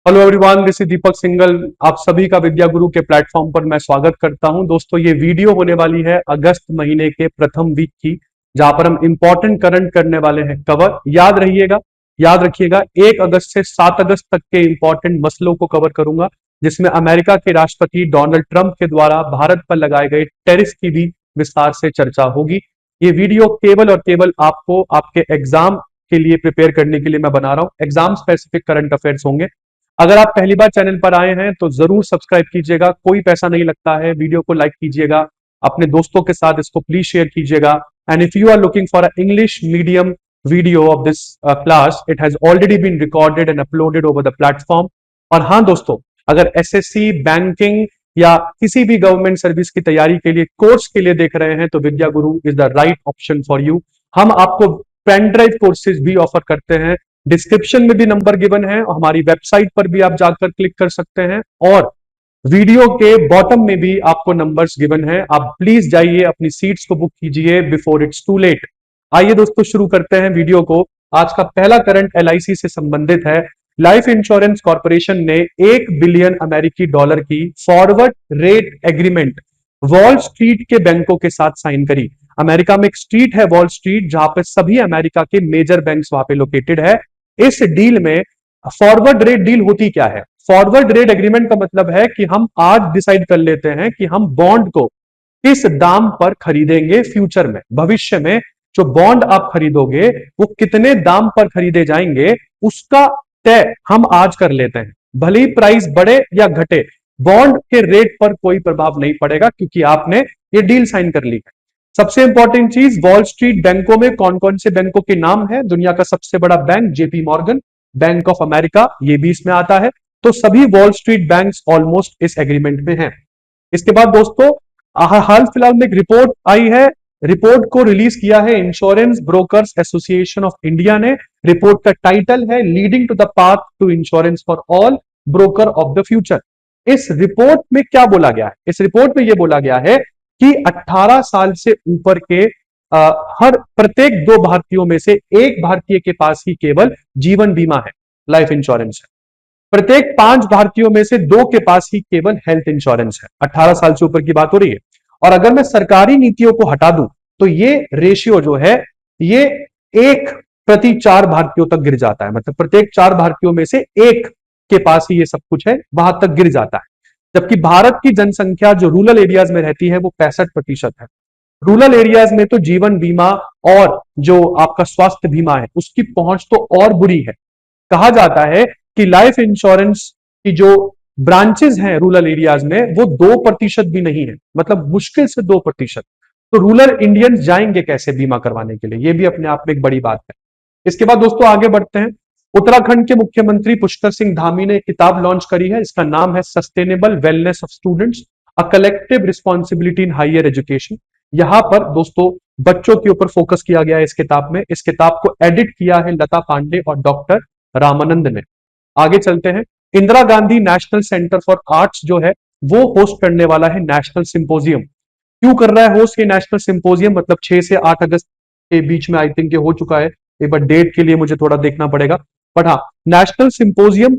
Hello everyone, this is Deepak single. आप सभी का विद्या गुरु के प्लेटफॉर्म पर मैं स्वागत करता हूं। दोस्तों, ये वीडियो होने वाली है अगस्त महीने के प्रथम वीक की, जहां पर हम इंपॉर्टेंट करंट करने वाले हैं कवर। याद रखिएगा 1 अगस्त से 7 अगस्त तक के इंपॉर्टेंट मसलों को कवर करूंगा, जिसमें अमेरिका के राष्ट्रपति डोनाल्ड ट्रंप के द्वारा भारत पर लगाए गए टैरिफ की भी विस्तार से चर्चा होगी। ये वीडियो केवल और केवल आपको आपके एग्जाम के लिए प्रिपेयर करने के लिए मैं बना रहा हूं। एग्जाम स्पेसिफिक करंट अफेयर्स होंगे। अगर आप पहली बार चैनल पर आए हैं तो जरूर सब्सक्राइब कीजिएगा, कोई पैसा नहीं लगता है। वीडियो को लाइक कीजिएगा, अपने दोस्तों के साथ इसको प्लीज शेयर कीजिएगा। And if you are looking for a English medium video of this class, it has already been recorded and uploaded over the platform. और हाँ दोस्तों, अगर एसएससी, बैंकिंग या किसी भी गवर्नमेंट सर्विस की तैयारी के लिए, कोर्स के लिए देख रहे हैं, तो विद्या गुरु is the right option for you. हम आपको पेन ड्राइव कोर्सेज भी ऑफर करते हैं। डिस्क्रिप्शन में भी नंबर गिवन है और हमारी वेबसाइट पर भी आप जाकर क्लिक कर सकते हैं, और वीडियो के बॉटम में भी आपको नंबर्स गिवन है। आप प्लीज जाइए, अपनी सीट्स को बुक कीजिए बिफोर इट्स टू लेट। आइए दोस्तों, शुरू करते हैं वीडियो को। आज का पहला करंट एलआईसी से संबंधित है। लाइफ इंश्योरेंस कॉर्पोरेशन ने 1 बिलियन अमेरिकी डॉलर की forward rate agreement wall street के बैंकों के साथ साइन करी। अमेरिका में एक स्ट्रीट है वॉल स्ट्रीट, जहां पर सभी अमेरिका के मेजर बैंक्स वहां पे लोकेटेड है। इस डील में फॉरवर्ड रेट डील होती क्या है? फॉरवर्ड रेट एग्रीमेंट का मतलब है कि हम आज डिसाइड कर लेते हैं कि हम बॉन्ड को किस दाम पर खरीदेंगे फ्यूचर में। भविष्य में जो बॉन्ड आप खरीदोगे वो कितने दाम पर खरीदे जाएंगे, उसका तय हम आज कर लेते हैं। भले ही प्राइस बढ़े या घटे, बॉन्ड के रेट पर कोई प्रभाव नहीं पड़ेगा, क्योंकि आपने ये डील साइन कर ली है। सबसे इंपॉर्टेंट चीज, वॉल स्ट्रीट बैंकों में कौन कौन से बैंकों के नाम है? दुनिया का सबसे बड़ा bank JP Morgan, bank of America, ये भी इसमें आता है। तो सभी वॉल स्ट्रीट बैंक्स ऑलमोस्ट इस एग्रीमेंट में हैं। इसके बाद दोस्तों, हाल फिलहाल में एक रिपोर्ट आई है। रिपोर्ट को रिलीज किया है insurance brokers association of India ने। रिपोर्ट का टाइटल है leading to the path to insurance for all, broker of the future. इस रिपोर्ट में क्या बोला गया है? इस रिपोर्ट में यह बोला गया है कि 18 साल से ऊपर के हर प्रत्येक 2 भारतीयों में से 1 भारतीय के पास ही केवल जीवन बीमा है, लाइफ इंश्योरेंस है। प्रत्येक 5 भारतीयों में से 2 के पास ही केवल हेल्थ इंश्योरेंस है। 18 साल से ऊपर की बात हो रही है। और अगर मैं सरकारी नीतियों को हटा दूं तो ये रेशियो जो है, ये 1 प्रति 4 भारतीयों तक गिर जाता है। मतलब प्रत्येक 4 भारतीयों में से 1 के पास ही ये सब कुछ है, वहां तक गिर जाता है। जबकि भारत की जनसंख्या जो रूरल एरियाज में रहती है वो 65% है। रूरल एरियाज में तो जीवन बीमा और जो आपका स्वास्थ्य बीमा है उसकी पहुंच तो और बुरी है। कहा जाता है कि लाइफ इंश्योरेंस की जो ब्रांचेस हैं रूरल एरियाज में, वो 2% भी नहीं है। मतलब मुश्किल से 2%। तो रूरल इंडियंस जाएंगे कैसे बीमा करवाने के लिए? ये भी अपने आप में एक बड़ी बात है। इसके बाद दोस्तों आगे बढ़ते हैं। उत्तराखंड के मुख्यमंत्री पुष्कर सिंह धामी ने किताब लॉन्च करी है। इसका नाम है sustainable wellness of students, a collective responsibility in higher education. यहां पर दोस्तों बच्चों के ऊपर फोकस किया गया है इस किताब में। इस किताब को एडिट किया है लता पांडे और डॉक्टर रामानंद ने। आगे चलते हैं। Indira Gandhi national centre for arts जो है वो होस्ट करने वाला है नेशनल सिंपोजियम। क्यों कर रहा है होस्ट ये नेशनल सिंपोजियम? मतलब 6 से 8 अगस्त के बीच में आई थिंक ये हो चुका है। एक बार डेट के लिए मुझे थोड़ा देखना पड़ेगा। बट हाँ, नेशनल सिंपोजियम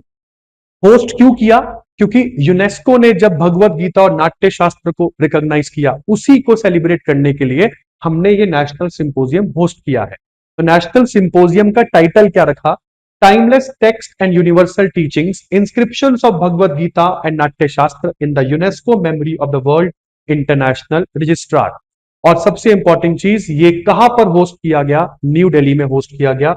होस्ट क्यों किया? क्योंकि यूनेस्को ने जब भगवत गीता और नाट्य शास्त्र को रिकॉग्नाइज किया, उसी को सेलिब्रेट करने के लिए हमने ये नेशनल सिंपोजियम होस्ट किया है। तो नेशनल सिंपोजियम का टाइटल क्या रखा? Timeless text and universal teachings, inscriptions of Bhagavad Gita and Natya Shastra in the UNESCO memory of the world international registrar. और सबसे इंपॉर्टेंट चीज, ये कहां पर होस्ट किया गया? न्यू दिल्ली में होस्ट किया गया।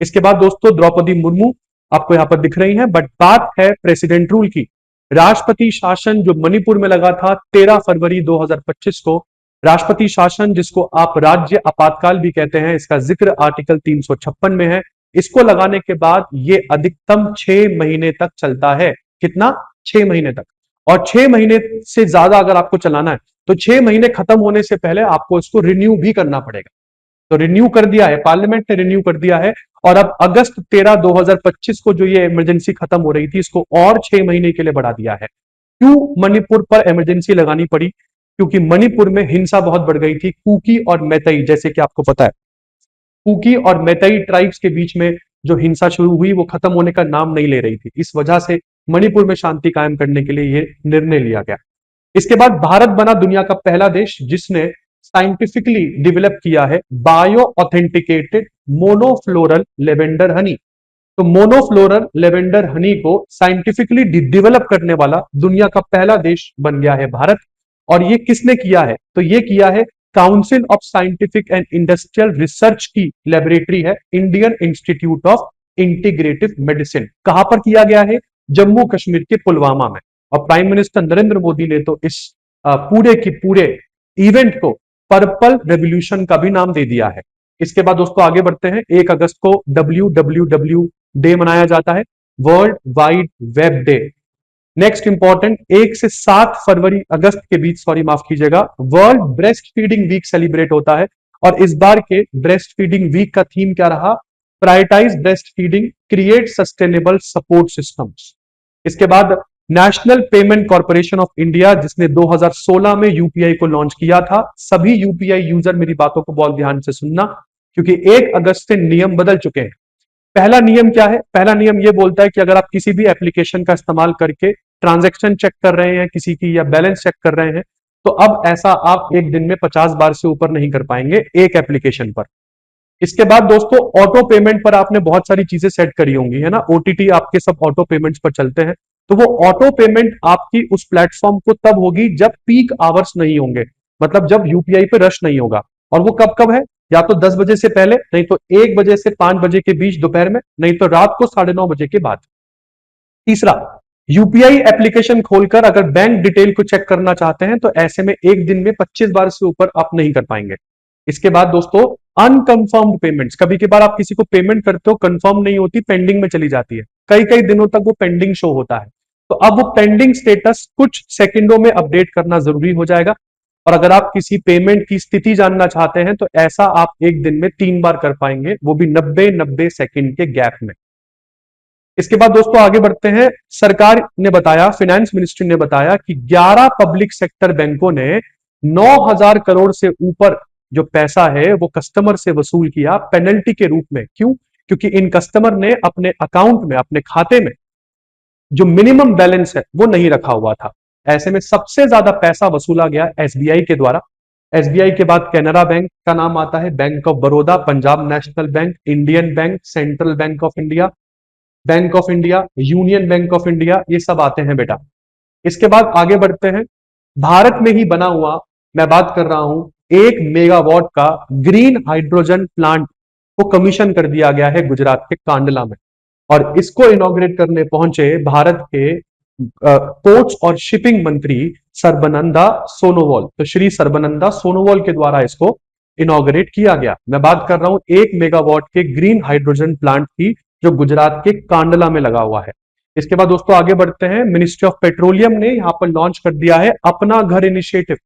इसके बाद दोस्तों द्रौपदी मुर्मू आपको यहां पर दिख रही हैं। बट बात है प्रेसिडेंट रूल की। राष्ट्रपति शासन जो मणिपुर में लगा था 13 फरवरी 2025 को, राष्ट्रपति शासन जिसको आप राज्य आपातकाल भी कहते हैं, इसका जिक्र आर्टिकल 356 में है। इसको लगाने के बाद ये अधिकतम 6 महीने तक चलता है। कितना? 6 महीने तक। और 6 महीने से ज्यादा अगर आपको चलाना है तो 6 महीने खत्म होने से पहले आपको इसको रिन्यू भी करना पड़ेगा। तो रिन्यू कर दिया है, पार्लियामेंट ने रिन्यू कर दिया है। और अब अगस्त 13 2025 को जो ये इमरजेंसी खत्म हो रही थी, इसको और 6 महीने के लिए बढ़ा दिया है। क्यों मणिपुर पर इमरजेंसी लगानी पड़ी? क्योंकि मणिपुर में हिंसा बहुत बढ़ गई थी। कुकी और मैतई, जैसे कि आपको पता है, कुकी और मैतई ट्राइब्स के बीच में जो हिंसा शुरू हुई वो खत्म होने का नाम नहीं ले रही थी। इस वजह से मणिपुर में शांति कायम करने के लिए ये निर्णय लिया गया। इसके बाद भारत बना दुनिया का पहला देश जिसने साइंटिफिकली डेवलप किया है बायो ऑथेंटिकेटेड मोनोफ्लोरल लेवेंडर हनी। तो मोनोफ्लोरल लेवेंडर हनी को साइंटिफिकली डेवलप करने वाला दुनिया का पहला देश बन गया है भारत। और ये किसने किया है? तो ये किया है council of scientific and industrial research की लेबोरेटरी है, Indian institute of integrative medicine. कहां पर किया गया है? जम्मू कश्मीर के पुलवामा में। और प्राइम मिनिस्टर नरेंद्र मोदी ने तो इस पूरे की पूरे इवेंट को पर्पल रेवोल्यूशन का भी नाम दे दिया है। इसके बाद दोस्तों आगे बढ़ते हैं। 1 अगस्त को WWW डे मनाया जाता है, world wide web day. Next important, 1 से 7 फरवरी अगस्त के बीच, सॉरी माफ कीजिएगा, world breast feeding week celebrate होता है। और इस बार के ब्रेस्ट फीडिंग वीक का थीम क्या रहा? Prioritise breast feeding, create sustainable support systems. इसके बाद national payment corporation of India, जिसने 2016 में यूपीआई को लॉन्च किया था। सभी यूपीआई यूजर मेरी बातों को बहुत ध्यान से सुनना, क्योंकि 1 अगस्त से नियम बदल चुके हैं। पहला नियम क्या है? पहला नियम यह बोलता है कि अगर आप किसी भी एप्लीकेशन का इस्तेमाल करके ट्रांजैक्शन चेक कर रहे हैं किसी की, या बैलेंस चेक कर रहे हैं, तो अब ऐसा आप एक दिन में 50 बार से ऊपर नहीं कर पाएंगे एक एप्लीकेशन पर। इसके बाद दोस्तों ऑटो पेमेंट पर आपने बहुत सारी चीजें सेट करी होंगी, है ना। ओटीटी आपके सब ऑटो पेमेंट्स पर चलते हैं, तो वो ऑटो पेमेंट आपकी उस प्लेटफॉर्म को तब होगी जब पीक आवर्स नहीं होंगे, मतलब जब यूपीआई पे रश नहीं होगा। और वो कब कब है? या तो 10 बजे से पहले, नहीं तो 1 बजे से 5 बजे के बीच दोपहर में, नहीं तो रात को 9:30 बजे के बाद। तीसरा, यूपीआई एप्लीकेशन खोलकर अगर बैंक डिटेल को चेक करना चाहते हैं तो ऐसे में एक दिन में 25 बार से ऊपर आप नहीं कर पाएंगे। इसके बाद दोस्तों अनकंफर्म्ड पेमेंट्स, कभी कभार आप किसी को पेमेंट करते हो, कंफर्म नहीं होती, पेंडिंग में चली जाती है, कई कई दिनों तक वो पेंडिंग शो होता है। तो अब वो पेंडिंग स्टेटस कुछ सेकंडों में अपडेट करना जरूरी हो जाएगा। और अगर आप किसी पेमेंट की स्थिति जानना चाहते हैं तो ऐसा आप एक दिन में 3 बार कर पाएंगे, वो भी 90-90 सेकंड के गैप में। इसके बाद दोस्तों आगे बढ़ते हैं। सरकार ने बताया, फाइनेंस मिनिस्ट्री ने बताया कि 11 पब्लिक सेक्टर बैंकों ने 9,000 करोड़ से ऊपर जो पैसा है वो कस्टमर से वसूल किया पेनल्टी के रूप में। क्यों? क्योंकि इन कस्टमर ने अपने अकाउंट में, अपने खाते में जो मिनिमम बैलेंस है वो नहीं रखा हुआ था। ऐसे में सबसे ज्यादा पैसा वसूला गया एसबीआई के द्वारा। एसबीआई के बाद कैनरा बैंक का नाम आता है, bank of Baroda, Punjab national bank, Indian bank, central bank of India, bank of India, union bank of India, ये सब आते हैं बेटा। इसके बाद आगे बढ़ते हैं। भारत में ही बना हुआ, मैं बात कर रहा हूं 1 मेगावाट का ग्रीन हाइड्रोजन प्लांट को कमीशन कर दिया गया है गुजरात के कांडला में। और इसको इनॉग्रेट करने पहुंचे भारत के पोर्ट्स और शिपिंग मंत्री सर्बानंदा सोनोवाल। तो श्री सर्बानंदा सोनोवाल के द्वारा इसको इनॉग्रेट किया गया। मैं बात कर रहा हूं 1 मेगावाट के ग्रीन हाइड्रोजन प्लांट की, जो गुजरात के कांडला में लगा हुआ है। इसके बाद दोस्तों आगे बढ़ते हैं। मिनिस्ट्री ऑफ पेट्रोलियम ने यहां पर लॉन्च कर दिया है अपना घर इनिशिएटिव।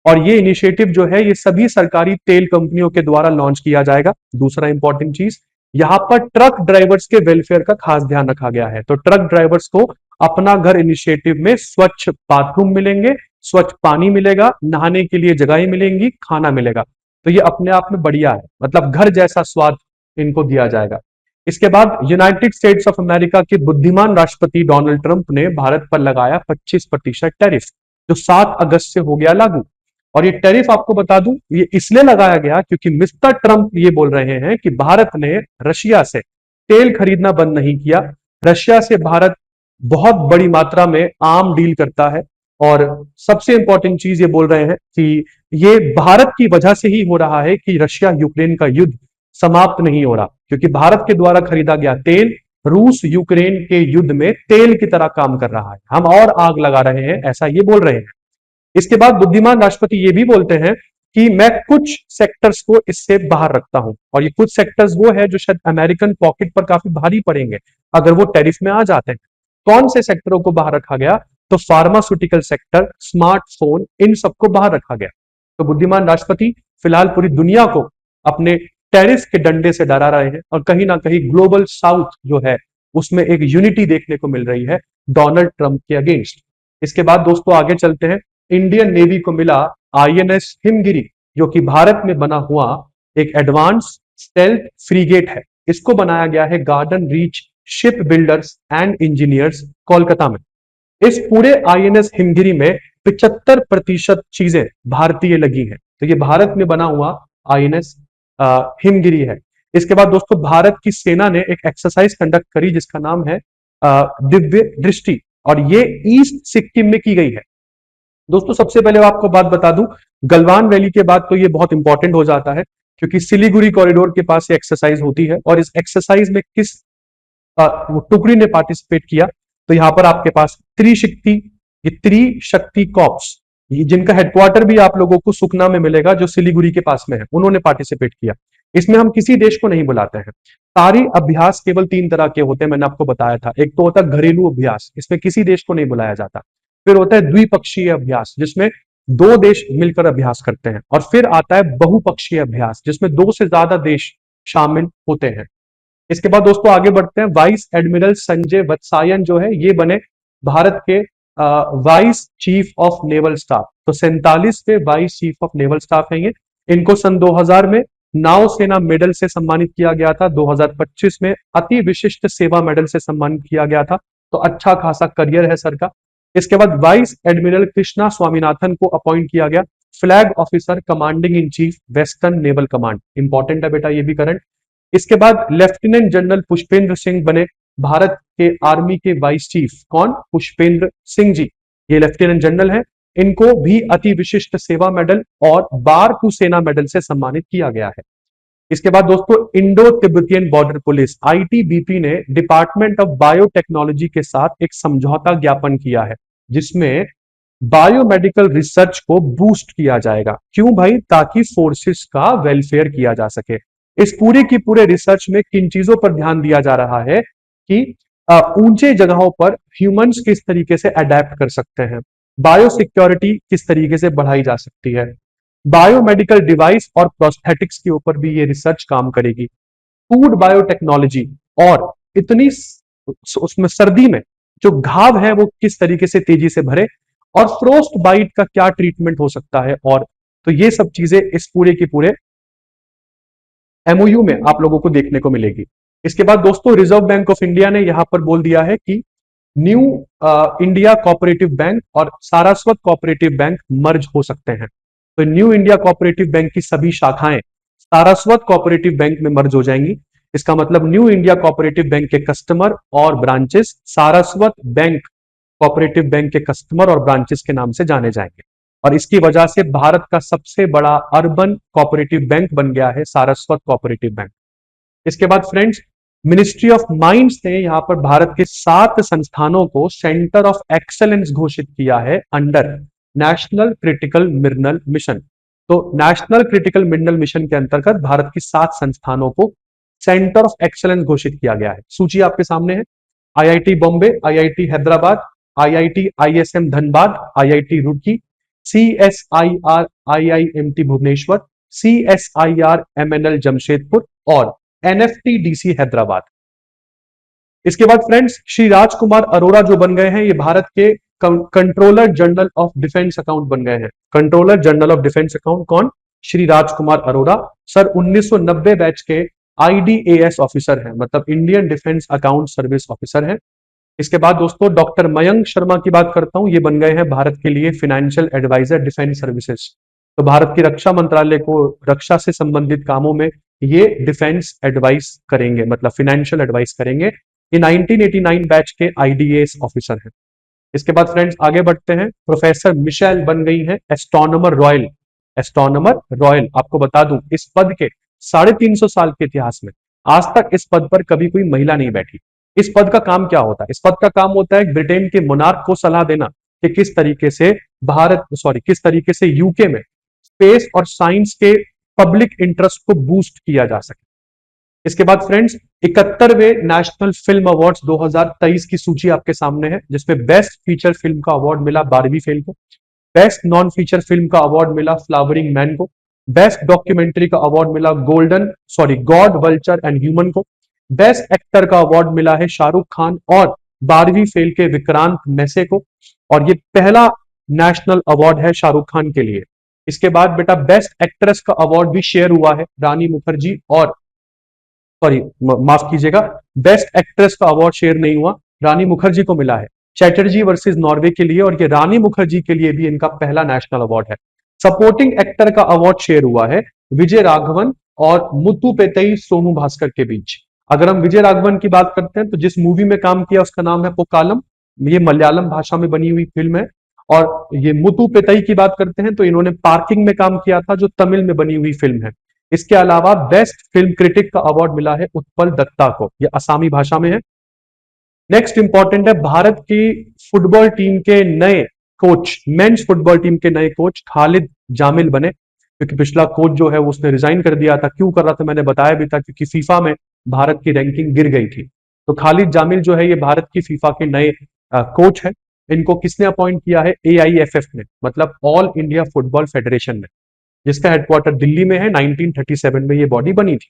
और ये इनिशिएटिव जो है ये सभी सरकारी तेल कंपनियों के द्वारा लॉन्च किया जाएगा। दूसरा इंपॉर्टेंट चीज, यहां पर ट्रक ड्राइवर्स के वेलफेयर का खास ध्यान रखा गया है। तो ट्रक ड्राइवर्स को अपना घर इनिशिएटिव में स्वच्छ बाथरूम मिलेंगे, स्वच्छ पानी मिलेगा, नहाने के लिए जगहें मिलेंगी, खाना मिलेगा। तो ये अपने आप में बढ़िया है, मतलब घर जैसा स्वाद इनको दिया जाएगा। इसके बाद यूनाइटेड स्टेट्स ऑफ अमेरिका के बुद्धिमान राष्ट्रपति डोनाल्ड ट्रंप ने भारत पर लगाया 25% टैरिफ, जो 7 अगस्त से हो गया लागू। और ये टैरिफ आपको बता दूं, ये इसलिए लगाया गया क्योंकि मिस्टर ट्रंप ये बोल रहे हैं कि भारत ने रशिया से तेल खरीदना बंद नहीं किया। रशिया से भारत बहुत बड़ी मात्रा में आम डील करता है। और सबसे इंपॉर्टेंट चीज ये बोल रहे हैं कि ये भारत की वजह से ही हो रहा है कि रशिया यूक्रेन का युद्ध समाप्त नहीं हो रहा, क्योंकि भारत के द्वारा खरीदा गया तेल रूस यूक्रेन के युद्ध में तेल की तरह काम कर रहा है, हम और आग लगा रहे हैं, ऐसा ये बोल रहे हैं। इसके बाद बुद्धिमान राष्ट्रपति ये भी बोलते हैं कि मैं कुछ सेक्टर्स को इससे बाहर रखता हूं। और ये कुछ सेक्टर्स वो है जो शायद अमेरिकन पॉकेट पर काफी भारी पड़ेंगे अगर वो टैरिफ में आ जाते हैं। कौन से सेक्टरों को बाहर रखा गया? तो फार्मास्यूटिकल सेक्टर, स्मार्टफोन, इन सबको बाहर रखा गया। तो बुद्धिमान राष्ट्रपति फिलहाल पूरी दुनिया को अपने टैरिफ के डंडे से डरा रहे हैं। और कहीं ना कहीं ग्लोबल साउथ जो है उसमें एक यूनिटी देखने को मिल रही है डोनाल्ड ट्रंप के अगेंस्ट। इसके बाद दोस्तों आगे चलते हैं। इंडियन नेवी को मिला आईएनएस हिमगिरी, जो कि भारत में बना हुआ एक एडवांस स्टेल्थ फ्रीगेट है। इसको बनाया गया है garden reach ship builders and engineers, Kolkata में। इस पूरे आईएनएस हिमगिरी में 75% चीजें भारतीय लगी हैं। तो ये भारत में बना हुआ आईएनएस हिमगिरी है। इसके बाद दोस्तों भारत की सेना ने एक एक्सरसाइज कंडक्ट करी जिसका नाम है दिव्य दृष्टि, और ये ईस्ट सिक्किम में की गई है। दोस्तों सबसे पहले आपको बात बता दूं, गलवान वैली के बाद तो ये बहुत इंपॉर्टेंट हो जाता है क्योंकि सिलीगुड़ी कॉरिडोर के पास ये एक्सरसाइज होती है। और इस एक्सरसाइज में किस टुकड़ी ने पार्टिसिपेट किया, तो यहां पर आपके पास त्रिशक्ति, ये त्रिशक्ति कॉर्प्स, जिनका हेडक्वार्टर भी आप लोगों को सुकना में मिलेगा जो सिलीगुड़ी के पास में है, उन्होंने पार्टिसिपेट किया। इसमें हम किसी देश को नहीं बुलाते हैं। सारी अभ्यास केवल 3 तरह के होते हैं, मैंने आपको बताया था। एक तो होता है घरेलू अभ्यास, इसमें किसी देश को नहीं बुलाया जाता। फिर होता है द्विपक्षीय अभ्यास जिसमें 2 देश मिलकर अभ्यास करते हैं। और फिर आता है बहुपक्षीय अभ्यास जिसमें 2 से ज्यादा देश शामिल होते हैं। इसके बाद दोस्तों आगे बढ़ते हैं। वाइस एडमिरल संजय वत्सायन जो है ये बने भारत के vice chief of naval staff. तो 47वें vice chief of naval staff है ये। इनको सन 2000 में नाव सेना मेडल से सम्मानित किया गया था। 2025 में अति विशिष्ट सेवा मेडल से सम्मानित किया गया था। तो अच्छा खासा करियर है सर का। इसके बाद वाइस एडमिरल कृष्णा स्वामीनाथन को अपॉइंट किया गया flag officer commanding in chief western naval command. Important है बेटा ये भी करंट। इसके बाद लेफ्टिनेंट जनरल पुष्पेंद्र सिंह बने भारत के आर्मी के वाइस चीफ। कौन? पुष्पेंद्र सिंह जी, ये लेफ्टिनेंट जनरल है। इनको भी अति विशिष्ट सेवा मेडल और बार टू सेना मेडल से सम्मानित किया गया है। इसके बाद दोस्तों Indo Tibetan border police ITBP ने डिपार्टमेंट ऑफ बायोटेक्नोलॉजी के साथ एक समझौता ज्ञापन किया है जिसमें बायोमेडिकल रिसर्च को बूस्ट किया जाएगा। क्यों भाई? ताकि फोर्सेस का वेलफेयर किया जा सके। इस पूरे की पूरे रिसर्च में किन चीजों पर ध्यान दिया जा रहा है कि ऊंचे जगहों पर ह्यूमंस किस तरीके से अडेप्ट कर सकते हैं, बायो सिक्योरिटी किस तरीके से बढ़ाई जा सकती है, बायोमेडिकल डिवाइस और प्रोस्थेटिक्स के ऊपर भी ये रिसर्च काम करेगी, फूड बायोटेक्नोलॉजी, और इतनी उसमें सर्दी में जो घाव है वो किस तरीके से तेजी से भरे, और फ्रोस्ट बाइट का क्या ट्रीटमेंट हो सकता है। और तो ये सब चीजें इस पूरे के पूरे एमओयू में आप लोगों को देखने को मिलेगी। इसके बाद दोस्तों रिजर्व बैंक ऑफ इंडिया ने यहां पर बोल दिया है कि न्यू इंडिया कोऑपरेटिव बैंक और सारस्वत कोऑपरेटिव बैंक मर्ज हो सकते हैं। तो न्यू इंडिया कोऑपरेटिव बैंक की सभी शाखाएं सारस्वत कोऑपरेटिव बैंक में मर्ज हो जाएंगी। इसका मतलब न्यू इंडिया कोऑपरेटिव बैंक के कस्टमर और branches Saraswat bank cooperative bank के कस्टमर और ब्रांचेस के नाम से जाने जाएंगे। और इसकी वजह से भारत का सबसे बड़ा अर्बन कोऑपरेटिव बैंक बन गया है सारस्वत कोऑपरेटिव बैंक। इसके बाद फ्रेंड्स मिनिस्ट्री ऑफ माइंस ने यहां पर भारत के 7 संस्थानों को सेंटर ऑफ एक्सेलेंस घोषित किया है under national critical mineral mission. तो नेशनल क्रिटिकल मिनरल मिशन के अंतर्गत भारत की 7 संस्थानों को सेंटर ऑफ एक्सेलेंस घोषित किया गया है। सूची आपके सामने है। IIT Bombay, IIT Hyderabad, IIT ISM Dhanbad, IIT Roorkee, CSIR IIMT Bhubaneswar, CSIR MNL Jamshedpur और NFTDC हैदराबाद। इसके बाद फ्रेंड्स श्री राजकुमार अरोड़ा जो बन गए हैं ये भारत के controller general of defence account बन गए हैं। Controller general of defence account कौन? श्री राजकुमार अरोड़ा। सर 1990 बैच के IDAS ऑफिसर हैं, मतलब Indian defence account service officer हैं। इसके बाद दोस्तों डॉक्टर मयंक शर्मा की बात करता हूं, ये बन गए हैं भारत के लिए फाइनेंशियल एडवाइजर डिफेंस सर्विसेज। तो भारत की रक्षा मंत्रालय को रक्षा से संबंधित कामों में ये डिफेंस एडवाइस करेंगे, मतलब फाइनेंशियल एडवाइस करेंगे। ये 1989 बैच के IDAS ऑफिसर हैं। इसके बाद फ्रेंड्स आगे बढ़ते हैं। प्रोफेसर मिशेल बन गई हैं एस्ट्रोनॉमर रॉयल। एस्ट्रोनॉमर रॉयल, आपको बता दूं इस पद के 350 साल के इतिहास में आज तक इस पद पर कभी कोई महिला नहीं बैठी। इस पद का काम क्या होता है? इस पद का काम होता है ब्रिटेन के मोनार्क को सलाह देना कि किस तरीके से किस तरीके से यूके में स्पेस और साइंस के पब्लिक इंटरेस्ट को बूस्ट किया जा सके। इसके बाद फ्रेंड्स 71वें नेशनल फिल्म अवार्ड्स 2023 की सूची आपके सामने है जिसमें बेस्ट फीचर फिल्म का अवार्ड मिला बारबी फिल्म को, बेस्ट नॉन फीचर फिल्म का अवार्ड मिला फ्लावरिंग मैन को, बेस्ट डॉक्यूमेंट्री का अवार्ड मिला गॉड वल्चर एंड ह्यूमन को, बेस्ट एक्टर का अवार्ड मिला है शाहरुख खान और 12वीं फेल के विक्रांत मैसे को, और ये पहला नेशनल अवार्ड है शाहरुख खान के लिए। इसके बाद बेटा बेस्ट एक्ट्रेस का अवार्ड भी शेयर हुआ है रानी मुखर्जी और सॉरी माफ कीजिएगा, बेस्ट एक्ट्रेस का अवार्ड शेयर नहीं हुआ, रानी मुखर्जी को मिला है चैटर्जी वर्सेस नॉर्वे के लिए, और ये रानी मुखर्जी के लिए भी इनका पहला नेशनल अवार्ड है। सपोर्टिंग एक्टर का अवार्ड शेयर हुआ है विजय राघवन और मुत्तु पेतई सोनू भास्कर के बीच। अगर हम विजय राघवन की बात करते हैं तो जिस मूवी में काम किया उसका नाम है पोकालम, ये मलयालम भाषा में बनी हुई फिल्म है। और ये मुत्तु पेतई की बात करते हैं तो इन्होंने पार्किंग में काम किया था जो तमिल में बनी हुई फिल्म है। इसके अलावा बेस्ट फिल्म क्रिटिक का अवार्ड मिला है उत्पल दत्ता को, यह असमी भाषा में है। नेक्स्ट इंपॉर्टेंट है, भारत की फुटबॉल टीम के नए कोच, मेंस फुटबॉल टीम के नए कोच खालिद जामिल बने, क्योंकि पिछला कोच जो है उसने रिजाइन कर दिया था। क्यों कर रहा था मैंने बताया भी था, क्योंकि फीफा में भारत की रैंकिंग गिर गई थी। तो खालिद जामिल जो है ये भारत की फीफा के नए कोच है। इनको किसने अपॉइंट किया है? AIFF ने, मतलब ऑल इंडिया फुटबॉल फेडरेशन ने, जिसका हेडक्वार्टर दिल्ली में है। 1937 में ये बॉडी बनी थी।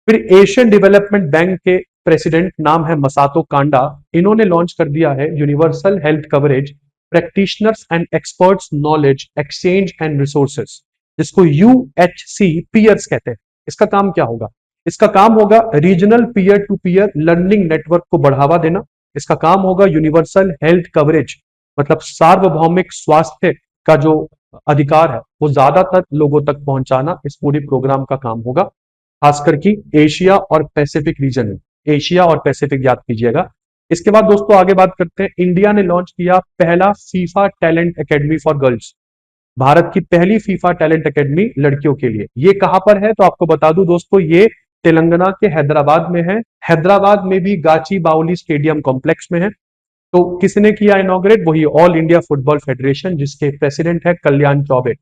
फिर एशियन डेवलपमेंट बैंक के प्रेसिडेंट नाम है मसातो कांडा, इन्होंने लॉन्च कर दिया है universal health coverage practitioners and experts knowledge exchange and resources, जिसको UHC पीयर्स कहते हैं। इसका काम क्या होगा? इसका काम होगा regional peer to peer learning network को बढ़ावा देना। इसका काम होगा यूनिवर्सल हेल्थ कवरेज, मतलब सार्वभौमिक स्वास्थ्य का जो अधिकार है वो ज्यादातर लोगों तक पहुंचाना इस पूरी प्रोग्राम का काम होगा, खासकर की एशिया और पैसिफिक रीजन में। एशिया और पैसिफिक याद कीजिएगा। इसके बाद दोस्तों आगे बात करते हैं, इंडिया ने लॉन्च किया पहला FIFA talent academy for girls, Bharat की पहली फीफा टैलेंट एकेडमी लड़कियों के लिए। ये कहां पर है? तो आपको बता दूं दोस्तों, ये तेलंगाना के हैदराबाद में है। हैदराबाद में भी गाची बाउली स्टेडियम कॉम्प्लेक्स में है। तो किसने किया इनॉग्रेट? वही ऑल इंडिया फुटबॉल फेडरेशन, जिसके प्रेसिडेंट है कल्याण चौबे।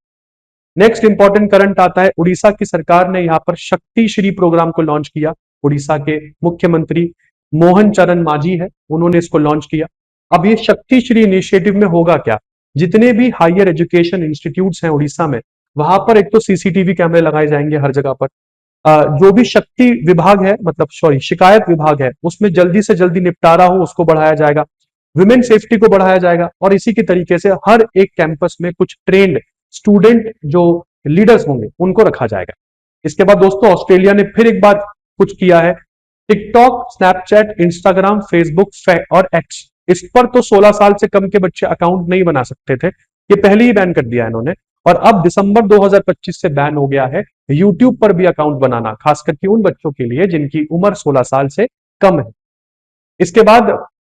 नेक्स्ट इंपॉर्टेंट करंट आता है, उड़ीसा की सरकार ने यहाँ पर शक्ति श्री प्रोग्राम को लॉन्च किया। उड़ीसा के मुख्यमंत्री मोहन चरण मांझी है, उन्होंने इसको लॉन्च किया। अब ये शक्ति श्री इनिशिएटिव में होगा क्या? जितने भी हायर एजुकेशन इंस्टीट्यूट्स हैं उड़ीसा में, वहां पर एक तो CCTV कैमरे लगाए जाएंगे हर जगह पर। जो भी शक्ति विभाग है, मतलब सॉरी शिकायत विभाग है, उसमें जल्दी से जल्दी निपटारा हो उसको बढ़ाया जाएगा। विमेन सेफ्टी को बढ़ाया जाएगा, और इसी की तरीके से हर एक कैंपस में कुछ ट्रेंड स्टूडेंट जो लीडर्स होंगे उनको रखा जाएगा। इसके बाद दोस्तों ऑस्ट्रेलिया ने फिर एक बार कुछ किया है, टिकटॉक, स्नैपचैट, इंस्टाग्राम, फेसबुक और एक्स, इस पर तो 16 साल से कम के बच्चे अकाउंट नहीं बना सकते थे, ये पहले ही बैन कर दिया इन्होंने। और अब दिसंबर 2025 से बैन हो गया है यूट्यूब पर भी अकाउंट बनाना, खास करके उन बच्चों के लिए जिनकी उम्र 16 साल से कम है। इसके बाद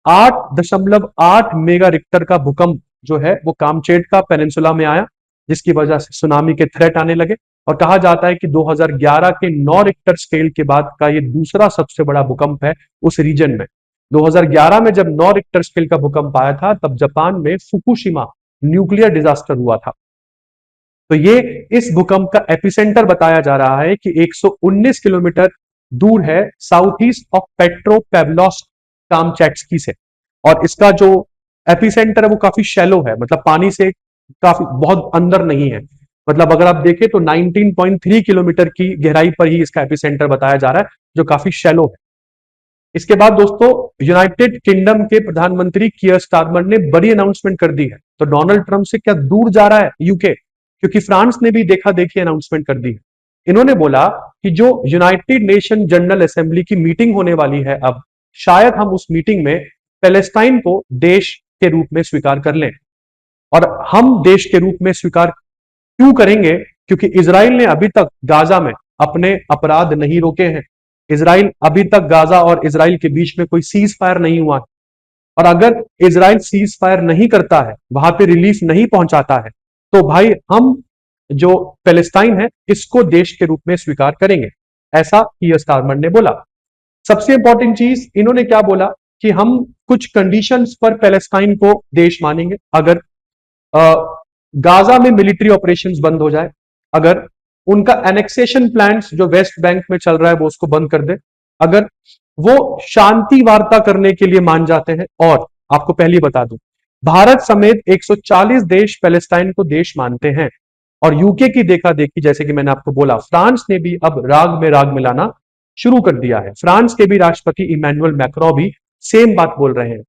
8.8 मेगा रिक्टर का भूकंप जो है वो कामचेटका पेनिनसुला में आया, जिसकी वजह से सुनामी के थ्रेट आने लगे। और कहा जाता है कि 2011 के 9 रिक्टर स्केल के बाद का ये दूसरा सबसे बड़ा भूकंप है उस रीजन में। 2011 में जब 9 रिक्टर स्केल का भूकंप आया था, तब जापान में फुकुशिमा न्यूक्लियर डिजास्टर हुआ था। तो ये इस भूकंप का एपिसेंटर बताया जा रहा है कि 119 किलोमीटर दूर है, साउथ ईस्ट ऑफ पेट्रोपेवलोस्क कामचैट्स्की से। और इसका जो एपिसेंटर है वो काफी शैलो है, मतलब पानी से काफी बहुत अंदर नहीं है। मतलब अगर आप देखें तो 19.3 किलोमीटर की गहराई पर ही इसका एपिसेंटर बताया जा रहा है, जो काफी शैलो है। इसके बाद दोस्तों यूनाइटेड किंगडम के प्रधानमंत्री कियर स्टारमर ने बड़ी अनाउंसमेंट कर दी है। तो डोनाल्ड ट्रंप से क्या दूर जा रहा है यूके? क्योंकि फ्रांस ने भी देखा देखी अनाउंसमेंट कर दी है। इन्होंने बोला कि जो यूनाइटेड नेशन जनरल असेंबली की मीटिंग होने वाली है, अब शायद हम उस मीटिंग में पैलेस्टाइन को देश के रूप में स्वीकार कर लें। और हम देश के रूप में स्वीकार क्यों करेंगे? क्योंकि इजराइल ने अभी तक गाजा में अपने अपराध नहीं रोके हैं। इजराइल अभी तक गाजा और इजराइल के बीच में कोई सीज फायर नहीं हुआ है। और अगर इजराइल सीज फायर नहीं करता है, वहां पे रिलीफ नहीं पहुंचाता है, तो भाई हम जो पैलेस्टाइन है इसको देश के रूप में स्वीकार करेंगे, ऐसा कियर स्टारमर ने बोला। सबसे इंपॉर्टेंट चीज इन्होंने क्या बोला कि हम कुछ कंडीशंस पर पैलेस्टाइन को देश मानेंगे। अगर गाजा में मिलिट्री ऑपरेशंस बंद हो जाए, अगर उनका एनेक्सेशन प्लान्स जो वेस्ट बैंक में चल रहा है वो उसको बंद कर दे, अगर वो शांति वार्ता करने के लिए मान जाते हैं। और आपको पहले बता दूं, भारत समेत 140 देश पैलेस्टाइन को देश मानते हैं। और यूके की देखा देखी, जैसे कि मैंने आपको बोला, फ्रांस ने भी अब राग में राग मिलाना शुरू कर दिया है। फ्रांस के भी राष्ट्रपति इमैनुअल मैक्रों भी सेम बात बोल रहे हैं।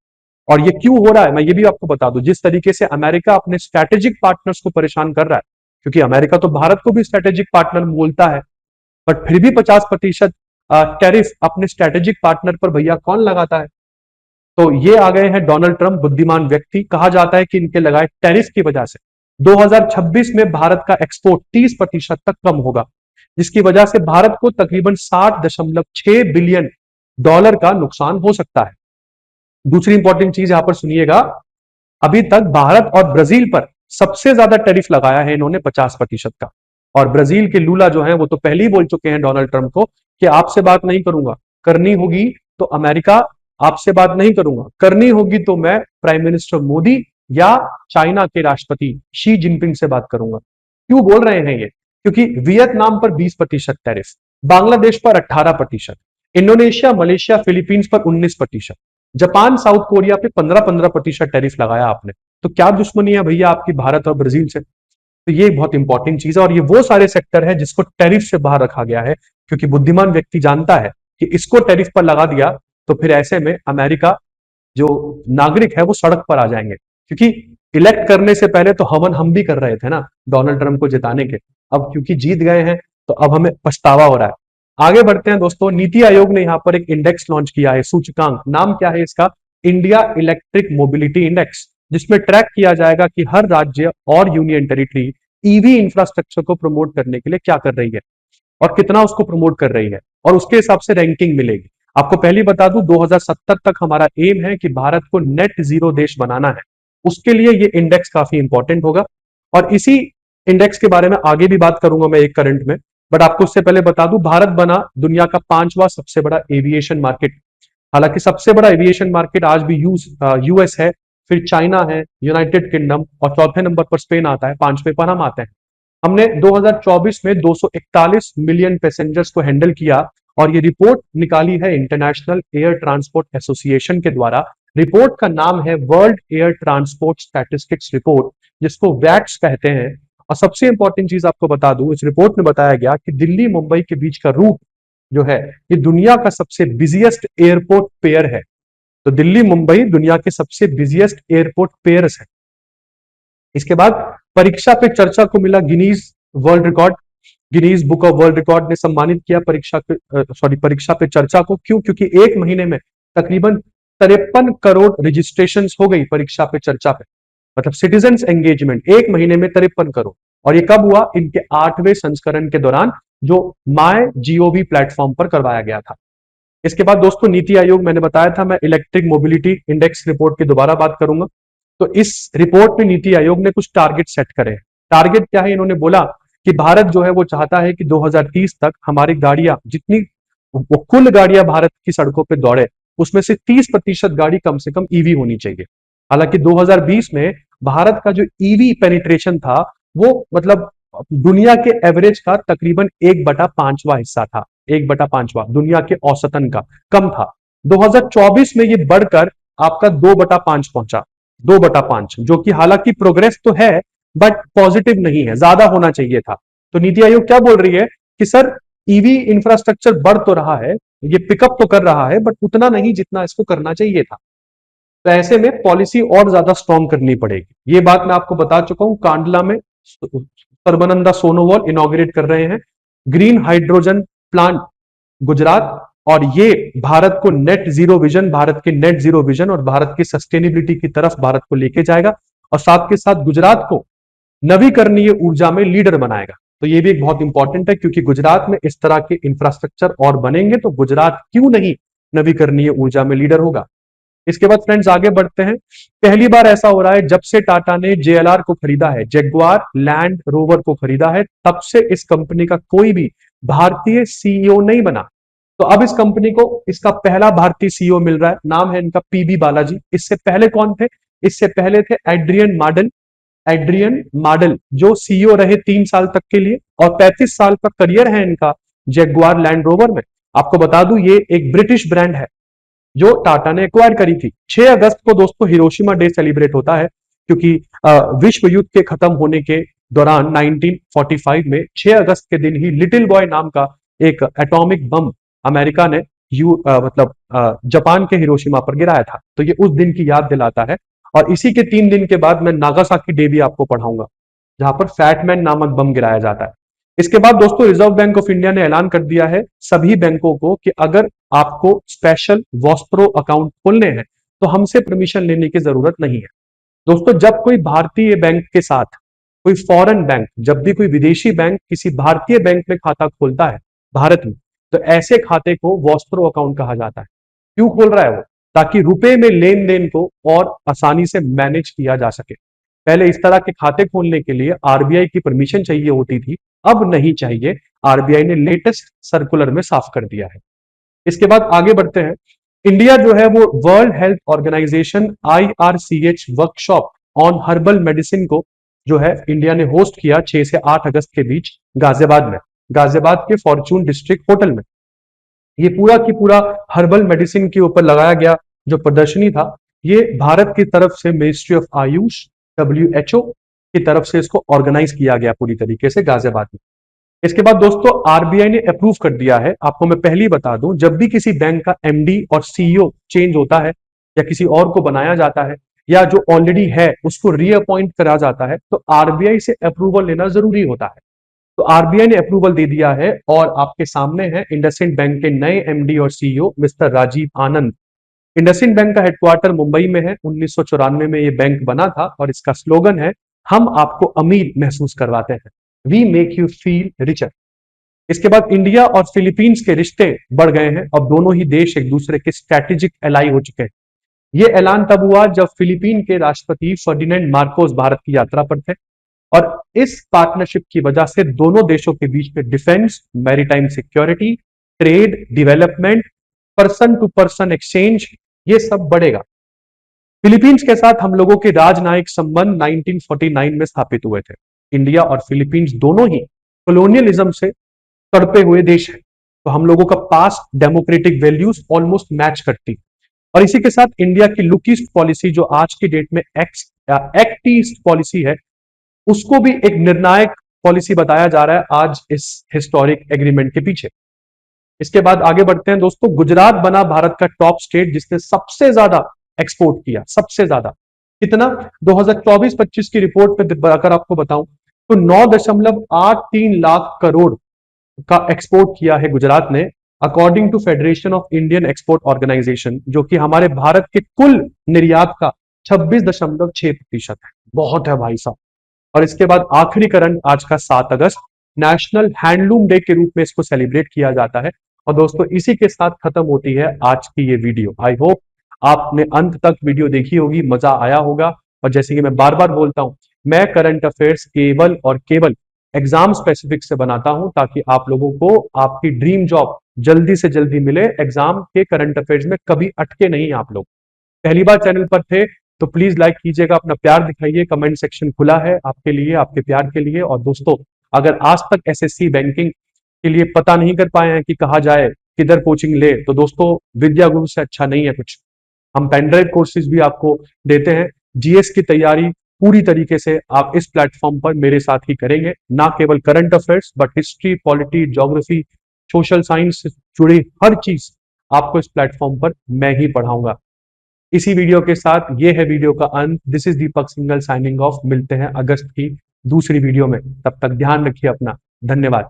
और ये क्यों हो रहा है मैं ये भी आपको बता दूं, जिस तरीके से अमेरिका अपने स्ट्रैटेजिक पार्टनर्स को परेशान कर रहा है, क्योंकि अमेरिका तो भारत को भी स्ट्रैटेजिक पार्टनर बोलता है, बट फिर भी 50% टैरिफ अपने स्ट्रेटेजिक पार्टनर पर भैया कौन लगाता है? तो ये आ गए हैं डोनाल्ड ट्रंप, बुद्धिमान व्यक्ति। कहा जाता है कि इनके लगाए टैरिफ की वजह से 2026 में भारत का एक्सपोर्ट 30% तक कम होगा, जिसकी वजह से भारत को तकरीबन 60.6 बिलियन डॉलर का नुकसान हो सकता है। दूसरी इंपॉर्टेंट चीज यहां पर सुनिएगा, अभी तक भारत और ब्राजील पर सबसे ज्यादा टैरिफ लगाया है इन्होंने 50% का। और ब्राजील के लूला जो है वो तो पहले ही बोल चुके हैं डोनाल्ड ट्रंप को कि आपसे बात नहीं करूंगा, करनी होगी तो अमेरिका, आपसे बात नहीं करूंगा, करनी होगी तो मैं प्राइम मिनिस्टर मोदी या चाइना के राष्ट्रपति शी जिनपिंग से बात करूंगा। क्यों बोल रहे हैं ये? क्योंकि वियतनाम पर 20% टैरिफ, बांग्लादेश पर 18%, इंडोनेशिया, मलेशिया, फिलीपींस पर 19%, जापान, साउथ कोरिया पे 15-15% टैरिफ लगाया आपने। तो क्या दुश्मनी है भैया आपकी भारत और ब्राजील से? तो ये बहुत इंपॉर्टेंट चीज है और ये वो सारे सेक्टर है जिसको टैरिफ से बाहर रखा गया है, क्योंकि बुद्धिमान व्यक्ति जानता है कि इसको टैरिफ पर लगा दिया तो फिर ऐसे में अमेरिका जो नागरिक है वो सड़क पर आ जाएंगे। क्योंकि इलेक्ट करने से पहले तो हवन हम भी कर रहे थे ना डोनाल्ड ट्रंप को जिताने के, अब क्योंकि जीत गए हैं तो अब हमें पछतावा हो रहा है। आगे बढ़ते हैं दोस्तों, नीति आयोग ने यहां पर एक इंडेक्स लॉन्च किया है, सूचकांक। नाम क्या है इसका? इंडिया इलेक्ट्रिक मोबिलिटी इंडेक्स, जिसमें ट्रैक किया जाएगा कि हर राज्य और यूनियन टेरिटरी ईवी इंफ्रास्ट्रक्चर को प्रमोट करने के लिए क्या कर रही है और कितना उसको प्रमोट कर रही है, और उसके हिसाब से रैंकिंग मिलेगी। आपको पहले बता दूं 2070 तक हमारा एम है कि भारत को नेट जीरो देश बनाना है। उसके लिए ये इंडेक्स काफी इंपॉर्टेंट होगा और इसी इंडेक्स के बारे में आगे भी बात करूंगा मैं एक करंट में। बट आपको उससे पहले बता दूं, भारत बना दुनिया का 5वां सबसे बड़ा एविएशन मार्केट। हालांकि सबसे बड़ा एविएशन मार्केट आज भी यूएस है, फिर चाइना है, यूनाइटेड किंगडम और चौथे नंबर पर स्पेन आता है, 5वें पर हम आते हैं। हमने 2024 में 241 मिलियन पैसेंजर्स को हैंडल किया और ये रिपोर्ट निकाली है इंटरनेशनल एयर ट्रांसपोर्ट एसोसिएशन के द्वारा। रिपोर्ट का नाम है world air transport statistics report, जिसको वैट्स कहते हैं। और सबसे इंपॉर्टेंट चीज आपको बता दूं, इस रिपोर्ट में बताया गया कि दिल्ली मुंबई के बीच का रूट जो है ये दुनिया का सबसे बिजिएस्ट एयरपोर्ट पेयर है। तो दिल्ली मुंबई दुनिया के सबसे बिजिएस्ट एयरपोर्ट पेयर्स है। इसके बाद परीक्षा पे चर्चा को मिला Guinness world record. Guinness book of world record ने सम्मानित किया परीक्षा पे चर्चा को। क्यों? क्योंकि एक महीने में तकरीबन 53 करोड़ रजिस्ट्रेशन हो गई परीक्षा पे चर्चा पे, मतलब सिटीजन एंगेजमेंट एक महीने में 53 करोड़। और ये कब हुआ? इनके 8वें संस्करण के दौरान, जो माय जीओवी प्लेटफॉर्म पर करवाया गया था। इसके बाद दोस्तों नीति आयोग, मैंने बताया था मैं इलेक्ट्रिक मोबिलिटी इंडेक्स रिपोर्ट की दोबारा बात करूंगा। तो इस रिपोर्ट में नीति आयोग ने कुछ टारगेट सेट करे। टारगेट क्या है? इन्होंने बोला कि भारत जो है वो चाहता है कि 2030 तक हमारी गाड़ियां, जितनी वो कुल गाड़ियां भारत की सड़कों पे दौड़े, उसमें से 30% गाड़ी कम से कम ईवी होनी चाहिए। हालांकि 2020 में भारत का जो ईवी पेनिट्रेशन था वो मतलब दुनिया के एवरेज का तकरीबन 1/5वां हिस्सा था, 1/5वां दुनिया के औसतन का कम था। 2024 में ये बढ़कर आपका 2/5 पहुंचा, 2/5, जो कि हालांकि प्रोग्रेस तो है बट पॉजिटिव नहीं है, ज्यादा होना चाहिए था। तो नीति आयोग क्या बोल रही है कि सर ईवी इंफ्रास्ट्रक्चर बढ़ तो रहा है, ये पिकअप तो कर रहा है, बट उतना नहीं जितना इसको करना चाहिए था। तो ऐसे में पॉलिसी और ज्यादा स्ट्रॉन्ग करनी पड़ेगी। ये बात मैं आपको बता चुका हूं। कांडला में सर्बानंदा सोनोवाल इनॉग्रेट कर रहे हैं ग्रीन हाइड्रोजन प्लांट गुजरात, और ये भारत को नेट जीरो विजन, भारत के नेट जीरो विजन और भारत की सस्टेनेबिलिटी की तरफ भारत को लेके जाएगा और साथ के साथ गुजरात को नवीकरणीय ऊर्जा में लीडर बनाएगा। तो ये भी एक बहुत इंपॉर्टेंट है, क्योंकि गुजरात में इस तरह के इंफ्रास्ट्रक्चर और बनेंगे तो गुजरात क्यों नहीं नवीकरणीय ऊर्जा में लीडर होगा। इसके बाद फ्रेंड्स आगे बढ़ते हैं। पहली बार ऐसा हो रहा है जब से टाटा ने जेएलआर को खरीदा है, जगुआर लैंड रोवर को खरीदा है, तब से इस कंपनी का कोई भी भारतीय सीईओ नहीं बना। तो अब इस कंपनी को इसका पहला भारतीय सीईओ मिल रहा है, नाम है इनका पीबी बालाजी। इससे पहले कौन थे? इससे पहले थे एड्रियन मॉडल। एड्रियन मॉडल जो सीईओ रहे 3 साल तक के लिए और 35 साल का करियर है इनका जगुआर लैंड रोवर में। आपको बता दूं ये एक ब्रिटिश ब्रांड है जो टाटा ने एक्वायर करी थी। 6 अगस्त को दोस्तों हिरोशिमा डे सेलिब्रेट होता है, क्योंकि विश्व युद्ध के खत्म होने के दौरान 1945 में 6 अगस्त के दिन ही लिटिल बॉय नाम का एक एटॉमिक बम अमेरिका ने जापान के हिरोशिमा पर गिराया था। तो ये उस दिन की याद दिलाता है। और इसी के 3 दिन के बाद मैं नागासाकी डे भी आपको पढ़ाऊंगा, जहां पर फैटमैन नामक बम गिराया जाता है। इसके बाद दोस्तों रिजर्व बैंक ऑफ इंडिया ने ऐलान कर दिया है सभी बैंकों को कि अगर आपको स्पेशल वॉस्त्रो अकाउंट खोलने हैं तो हमसे परमिशन लेने की जरूरत नहीं है। दोस्तों जब कोई भारतीय बैंक के साथ कोई फॉरेन बैंक, जब भी कोई विदेशी बैंक किसी भारतीय बैंक में खाता खोलता है भारत में, तो ऐसे खाते को वॉस्त्रो अकाउंट कहा जाता है। क्यों खोल रहा है वो? ताकि रुपए में लेन देन को और आसानी से मैनेज किया जा सके। पहले इस तरह के खाते खोलने के लिए आरबीआई की परमिशन चाहिए होती थी, अब नहीं चाहिए। आरबीआई ने लेटेस्ट सर्कुलर में साफ कर दिया है। इसके बाद आगे बढ़ते हैं। इंडिया जो है वो world health organisation IRCH workshop on herbal medicine को जो है इंडिया ने होस्ट किया 6 से 8 अगस्त के बीच गाजियाबाद में, गाजियाबाद के फॉर्चून डिस्ट्रिक्ट होटल में। ये पूरा की पूरा हर्बल मेडिसिन के ऊपर लगाया गया जो प्रदर्शनी था, ये भारत की तरफ से मिनिस्ट्री ऑफ आयुष WHO की तरफ से इसको ऑर्गेनाइज किया गया पूरी तरीके से गाजियाबाद में। इसके बाद दोस्तों आरबीआई ने अप्रूव कर दिया है, आपको मैं पहले ही बता दूं, जब भी किसी बैंक का एमडी और सीईओ चेंज होता है या किसी और को बनाया जाता है या जो ऑलरेडी है उसको रीअपॉइंट करा जाता है तो आरबीआई से अप्रूवल लेना जरूरी होता है। तो आरबीआई ने अप्रूवल दे दिया है और आपके सामने है इंडसइंड बैंक के नए एमडी और सीईओ मिस्टर राजीव आनंद। इंडसइंड बैंक का हेडक्वार्टर मुंबई में है। 1994 में यह बैंक बना था और इसका स्लोगन है, हम आपको अमीर महसूस करवाते हैं, we make you feel richer. इसके बाद इंडिया और फिलीपींस के रिश्ते बढ़ गए हैं और दोनों ही देश एक दूसरे के स्ट्रैटेजिक एलाई हो चुके हैं। यह ऐलान तब हुआ जब फिलीपीन के राष्ट्रपति फर्डिनेंड मार्कोस भारत की यात्रा पर थे और इस पार्टनरशिप की वजह से दोनों देशों के बीच में defence, maritime security, trade, development, person to person exchange, ये सब बढ़ेगा। फिलीपींस के साथ हम लोगों के राजनयिक संबंध 1949 में स्थापित हुए थे। इंडिया और फिलीपींस दोनों ही कॉलोनियलिज्म से तड़पे हुए देश हैं, तो हम लोगों का past democratic values almost match करती। और इसी के साथ इंडिया की लुक ईस्ट पॉलिसी जो आज की डेट में एक्ट ईस्ट पॉलिसी है, उसको भी एक निर्णायक पॉलिसी बताया जा रहा है आज इस हिस्टोरिक एग्रीमेंट के पीछे। इसके बाद आगे बढ़ते हैं दोस्तों। गुजरात बना भारत का टॉप स्टेट जिसने सबसे ज्यादा एक्सपोर्ट किया, सबसे ज्यादा। कितना? 2024-25 की रिपोर्ट पे अगर आपको बताऊं तो 9.83 लाख करोड़ का एक्सपोर्ट किया है गुजरात ने, according to federation of Indian export organisation, जो कि हमारे भारत के कुल निर्यात का 26.6% है। बहुत है भाई साहब। और इसके बाद आखिरी करंट आज का 7 अगस्त नेशनल हैंडलूम डे के रूप में इसको सेलिब्रेट किया जाता है। और दोस्तों इसी के साथ खत्म होती है आज की ये वीडियो। आई होप आपने अंत तक वीडियो देखी होगी, मजा आया होगा। और जैसे कि मैं बार बार बोलता हूं, मैं करंट अफेयर्स केवल और केवल एग्जाम स्पेसिफिक से बनाता हूं ताकि आप लोगों को आपकी ड्रीम जॉब जल्दी से जल्दी मिले। एग्जाम के करंट अफेयर्स में कभी अटके नहीं आप लोग। पहली बार चैनल पर थे तो प्लीज लाइक कीजिएगा, अपना प्यार दिखाइए, कमेंट सेक्शन खुला है आपके लिए, आपके प्यार के लिए। और दोस्तों अगर आज तक एसएससी बैंकिंग के लिए पता नहीं कर पाए हैं कि कहा जाए, किधर कोचिंग ले, तो दोस्तों विद्या गुरु से अच्छा नहीं है कुछ। हम पेनड्राइव कोर्सेज भी आपको देते हैं। जीएस की तैयारी पूरी तरीके से आप इस प्लेटफॉर्म पर मेरे साथ ही करेंगे, ना केवल current affairs but history, polity, geography, social science से जुड़ी हर चीज आपको इस प्लेटफॉर्म पर मैं ही पढ़ाऊंगा। इसी वीडियो के साथ ये है वीडियो का अंत। This is Deepak single signing off. मिलते हैं अगस्त की दूसरी वीडियो में, तब तक ध्यान रखिए अपना। धन्यवाद।